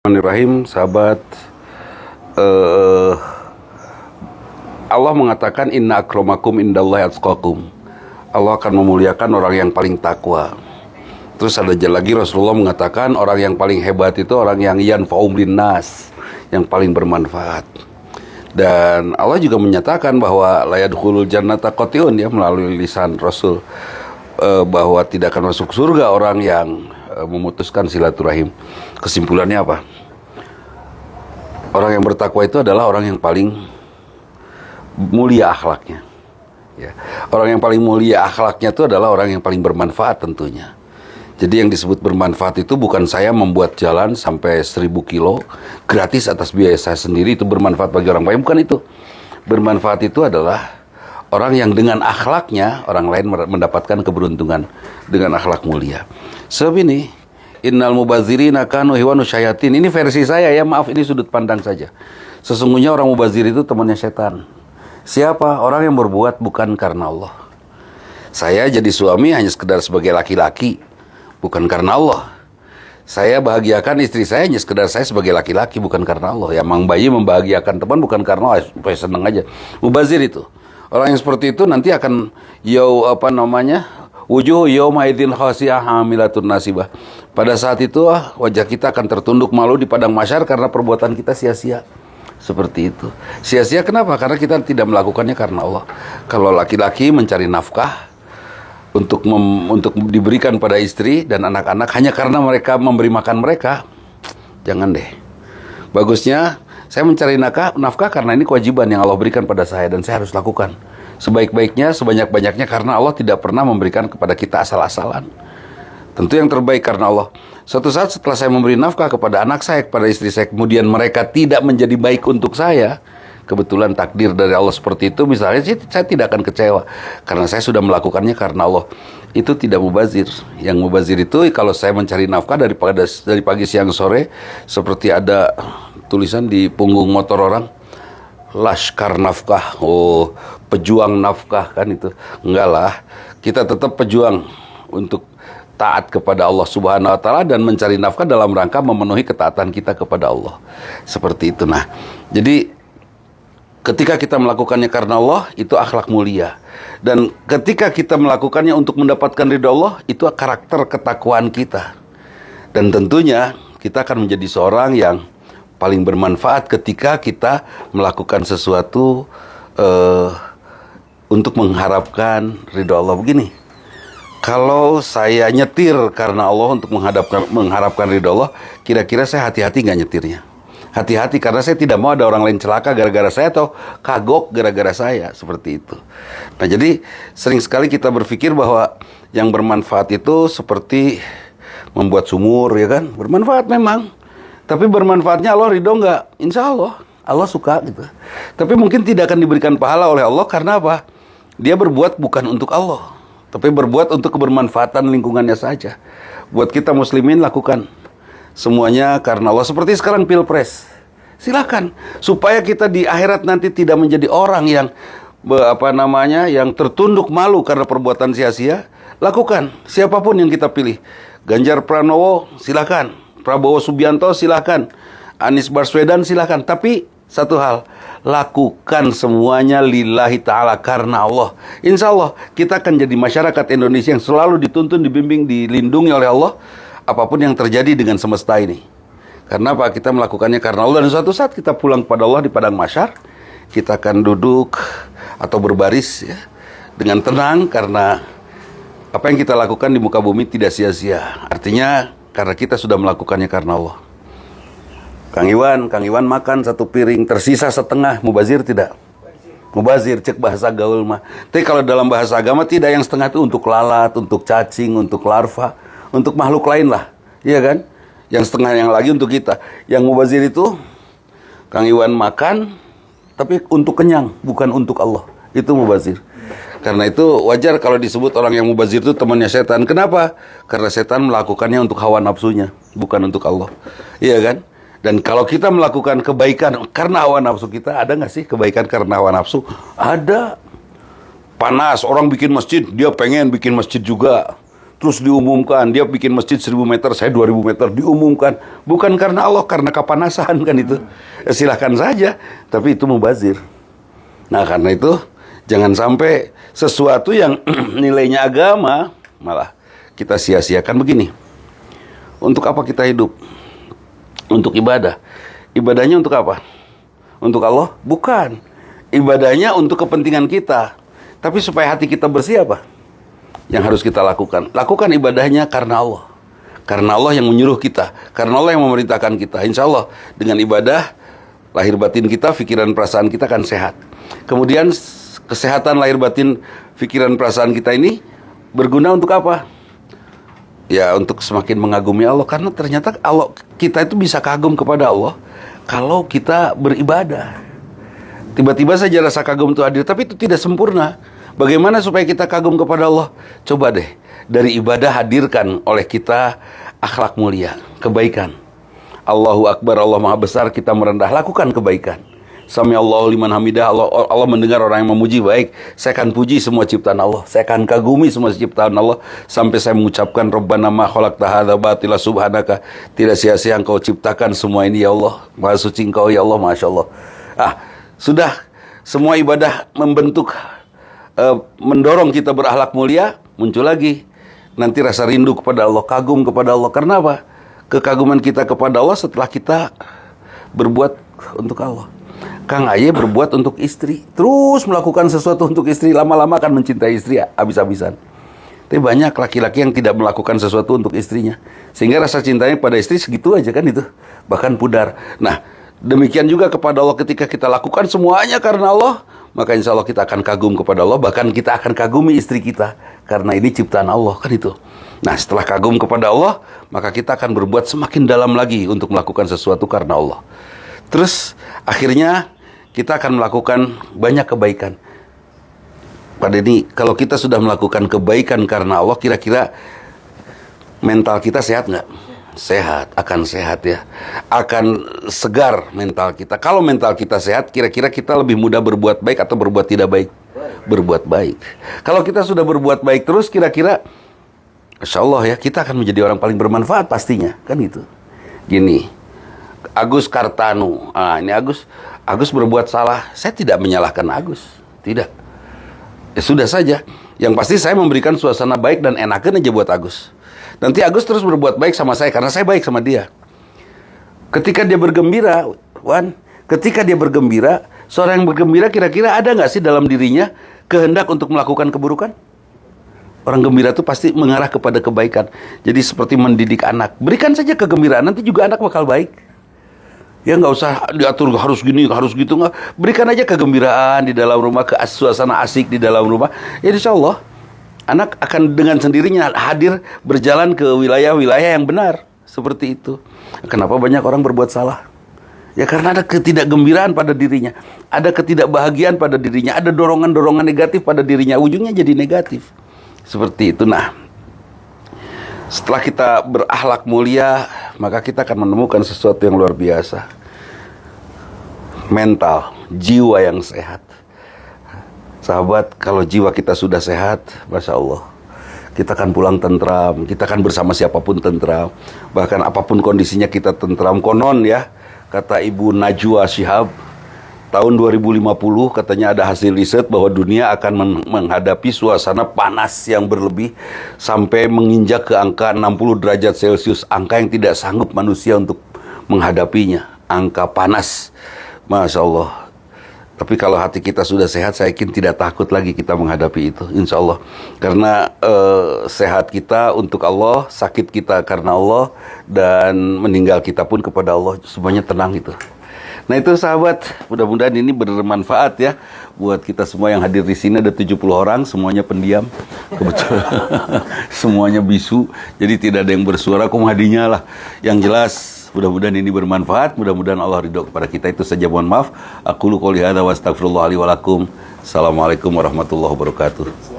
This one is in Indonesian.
Bismillahirrahmanirrahim, sahabat. eh, Allah mengatakan inna akramakum indallahi atqakum. Allah akan memuliakan orang yang paling takwa. Terus ada lagi Rasulullah mengatakan orang yang paling hebat itu orang yang yanfa'um linnas, yang paling bermanfaat. Dan Allah juga menyatakan bahwa la yadkhulul jannata qati'un, ya, melalui lisan Rasul, bahwa tidak akan masuk surga orang yang memutuskan silaturahim. Kesimpulannya apa? Orang yang bertakwa itu adalah orang yang paling mulia akhlaknya, ya. Orang yang paling mulia akhlaknya itu adalah orang yang paling bermanfaat tentunya. Jadi yang disebut bermanfaat itu bukan saya membuat jalan sampai 1000 kilo gratis atas biaya saya sendiri, itu bermanfaat bagi orang lain. Bukan itu. Bermanfaat itu adalah orang yang dengan akhlaknya orang lain mendapatkan keberuntungan dengan akhlak mulia. Sebab ini innal mubazirina kanu hiwanu syayatin. Ini versi saya, ya, maaf, ini sudut pandang saja. Sesungguhnya orang mubazir itu temannya setan. Siapa? Orang yang berbuat bukan karena Allah. Saya jadi suami hanya sekedar sebagai laki-laki, bukan karena Allah. Saya bahagiakan istri saya hanya sekedar saya sebagai laki-laki, bukan karena Allah. Ya, Mang Bayi membahagiakan teman bukan karena Allah, supaya seneng aja. Mubazir itu orang yang seperti itu nanti akan wujuh yauma idzin khasiyah hamilatun nasibah. Pada saat itu wajah kita akan tertunduk malu di padang mahsyar karena perbuatan kita sia-sia. Seperti itu. Sia-sia kenapa? Karena kita tidak melakukannya karena Allah. Kalau laki-laki mencari nafkah untuk diberikan pada istri dan anak-anak hanya karena mereka memberi makan mereka, jangan deh. Bagusnya saya mencari nafkah karena ini kewajiban yang Allah berikan pada saya dan saya harus lakukan sebaik-baiknya, sebanyak-banyaknya, karena Allah tidak pernah memberikan kepada kita asal-asalan. Tentu yang terbaik karena Allah. Suatu saat setelah saya memberi nafkah kepada anak saya, kepada istri saya, kemudian mereka tidak menjadi baik untuk saya, kebetulan takdir dari Allah seperti itu, misalnya, saya tidak akan kecewa karena saya sudah melakukannya karena Allah. Itu tidak mubazir. Yang mubazir itu kalau saya mencari nafkah dari pagi siang sore, seperti ada tulisan di punggung motor orang, laskar nafkah, pejuang nafkah, kan itu. Enggak lah, kita tetap pejuang untuk taat kepada Allah Subhanahu wa taala dan mencari nafkah dalam rangka memenuhi ketaatan kita kepada Allah. Seperti itu. Nah, jadi ketika kita melakukannya karena Allah, itu akhlak mulia. Dan ketika kita melakukannya untuk mendapatkan ridha Allah, itu karakter ketakwaan kita. Dan tentunya kita akan menjadi seorang yang paling bermanfaat ketika kita melakukan sesuatu untuk mengharapkan ridha Allah. Begini, kalau saya nyetir karena Allah untuk mengharapkan ridha Allah, kira-kira saya hati-hati nggak nyetirnya? Hati-hati, karena saya tidak mau ada orang lain celaka gara-gara saya atau kagok gara-gara saya, seperti itu. Nah, jadi sering sekali kita berpikir bahwa yang bermanfaat itu seperti membuat sumur, ya kan? Bermanfaat memang. Tapi bermanfaatnya Allah ridho nggak? Insya Allah, Allah suka gitu. Tapi mungkin tidak akan diberikan pahala oleh Allah karena apa? Dia berbuat bukan untuk Allah, tapi berbuat untuk kebermanfaatan lingkungannya saja. Buat kita muslimin, lakukan semuanya karena Allah. Seperti sekarang pilpres, silakan supaya kita di akhirat nanti tidak menjadi orang yang yang tertunduk malu karena perbuatan sia-sia. Lakukan siapapun yang kita pilih. Ganjar Pranowo silakan, Prabowo Subianto silakan, Anies Baswedan silakan. Tapi satu hal, lakukan semuanya lillahi ta'ala, karena Allah. Insya Allah kita akan jadi masyarakat Indonesia yang selalu dituntun, dibimbing, dilindungi oleh Allah apapun yang terjadi dengan semesta ini. Karena apa? Kita melakukannya karena Allah. Dan suatu saat kita pulang kepada Allah di padang mahsyar, kita akan duduk atau berbaris, ya, dengan tenang karena apa yang kita lakukan di muka bumi tidak sia-sia. Artinya karena kita sudah melakukannya karena Allah. Kang Iwan makan satu piring, tersisa setengah, mubazir tidak? Mubazir, cek bahasa gaul mah. Tapi kalau dalam bahasa agama tidak, yang setengah itu untuk lalat, untuk cacing, untuk larva, untuk makhluk lain lah, iya kan? Yang setengah yang lagi untuk kita. Yang mubazir itu Kang Iwan makan tapi untuk kenyang, bukan untuk Allah. Itu mubazir. Karena itu wajar kalau disebut orang yang mubazir itu temannya setan. Kenapa? Karena setan melakukannya untuk hawa nafsunya, bukan untuk Allah. Iya kan? Dan kalau kita melakukan kebaikan karena hawa nafsu kita, ada nggak sih kebaikan karena hawa nafsu? Ada. Panas, orang bikin masjid, dia pengen bikin masjid juga. terus diumumkan, dia bikin masjid 1000 meter, saya 2000 meter, diumumkan. Bukan karena Allah, karena kepanasan kan itu. Silahkan saja, tapi itu mubazir. Nah karena itu, jangan sampai sesuatu yang nilainya agama, malah kita sia-siakan begini. Untuk apa kita hidup? Untuk ibadah. Ibadahnya untuk apa? Untuk Allah? Bukan. Ibadahnya untuk kepentingan kita. Tapi supaya hati kita bersih apa? Yang harus kita lakukan. Lakukan ibadahnya karena Allah. Karena Allah yang menyuruh kita. Karena Allah yang memerintahkan kita. Insya Allah dengan ibadah, lahir batin kita, pikiran perasaan kita akan sehat. Kemudian kesehatan lahir batin, pikiran perasaan kita ini berguna untuk apa? Ya untuk semakin mengagumi Allah. Karena ternyata Allah, kita itu bisa kagum kepada Allah kalau kita beribadah. Tiba-tiba saja rasa kagum itu hadir, tapi itu tidak sempurna. Bagaimana supaya kita kagum kepada Allah? Coba deh, dari ibadah hadirkan oleh kita akhlak mulia, kebaikan. Allahu Akbar, Allah Maha Besar, kita merendah, lakukan kebaikan. Sami Allahu liman hamidah, Allah mendengar orang yang memuji, baik. Saya akan puji semua ciptaan Allah. Saya akan kagumi semua ciptaan Allah. Sampai saya mengucapkan, Rabbana ma khalaqta hadza batila subhanaka. Tidak sia-sia Engkau ciptakan semua ini ya Allah. Maha suci Engkau ya Allah, Masya Allah. Sudah semua ibadah membentuk, mendorong kita berakhlak mulia, muncul lagi. Nanti rasa rindu kepada Allah, kagum kepada Allah. Karena apa? Kekaguman kita kepada Allah setelah kita berbuat untuk Allah. Kang Aye berbuat untuk istri, terus melakukan sesuatu untuk istri, lama-lama akan mencintai istri habis-habisan. Tapi banyak laki-laki yang tidak melakukan sesuatu untuk istrinya, sehingga rasa cintanya pada istri segitu aja kan itu, bahkan pudar. Nah, demikian juga kepada Allah, ketika kita lakukan semuanya karena Allah, maka insya Allah kita akan kagum kepada Allah, bahkan kita akan kagumi istri kita, karena ini ciptaan Allah kan itu. Nah, setelah kagum kepada Allah, maka kita akan berbuat semakin dalam lagi untuk melakukan sesuatu karena Allah. Terus akhirnya kita akan melakukan banyak kebaikan. Pada ini, kalau kita sudah melakukan kebaikan karena Allah, kira-kira mental kita sehat nggak? Sehat, akan sehat ya. Akan segar mental kita. Kalau mental kita sehat, kira-kira kita lebih mudah berbuat baik atau berbuat tidak baik? Berbuat baik. Kalau kita sudah berbuat baik terus, kira-kira Insya Allah ya, kita akan menjadi orang paling bermanfaat pastinya. Kan gitu. Gini, Agus Kartanu. Ini Agus berbuat salah. Saya tidak menyalahkan Agus. Tidak. Ya sudah saja. Yang pasti saya memberikan suasana baik dan enakan aja buat Agus. Nanti Agus terus berbuat baik sama saya karena saya baik sama dia. Ketika dia bergembira, ketika dia bergembira, seorang yang bergembira kira-kira ada nggak sih dalam dirinya kehendak untuk melakukan keburukan? Orang gembira itu pasti mengarah kepada kebaikan. Jadi seperti mendidik anak. Berikan saja kegembiraan, nanti juga anak bakal baik. Ya nggak usah diatur harus gini, harus gitu, nggak. Berikan aja kegembiraan di dalam rumah, suasana asik di dalam rumah. Ya insya Allah anak akan dengan sendirinya hadir berjalan ke wilayah-wilayah yang benar. Seperti itu. Kenapa banyak orang berbuat salah? Ya karena ada ketidakgembiraan pada dirinya. Ada ketidakbahagiaan pada dirinya. Ada dorongan-dorongan negatif pada dirinya. Ujungnya jadi negatif. Seperti itu. Nah, setelah kita berakhlak mulia, maka kita akan menemukan sesuatu yang luar biasa. Mental, jiwa yang sehat. Sahabat, kalau jiwa kita sudah sehat, Masya Allah, kita akan pulang tentram, kita akan bersama siapapun tentram. Bahkan apapun kondisinya kita tentram. Konon ya, kata Ibu Najwa Shihab, tahun 2050 katanya ada hasil riset bahwa dunia akan menghadapi suasana panas yang berlebih sampai menginjak ke angka 60 derajat Celcius, angka yang tidak sanggup manusia untuk menghadapinya, angka panas. Masya Allah. Tapi kalau hati kita sudah sehat, saya yakin tidak takut lagi kita menghadapi itu, insya Allah. Karena sehat kita untuk Allah, sakit kita karena Allah, dan meninggal kita pun kepada Allah, semuanya tenang itu. Nah itu sahabat, mudah-mudahan ini bermanfaat ya buat kita semua yang hadir di sini. Ada 70 orang, semuanya pendiam, kebetulan semuanya bisu, jadi tidak ada yang bersuara. Kumhadinya lah. Yang jelas, mudah-mudahan ini bermanfaat. Mudah-mudahan Allah ridho kepada kita. Itu saja, mohon maaf. Aku qouli hadza wa astaghfirullah li wa lakum. Assalamualaikum warahmatullahi wabarakatuh.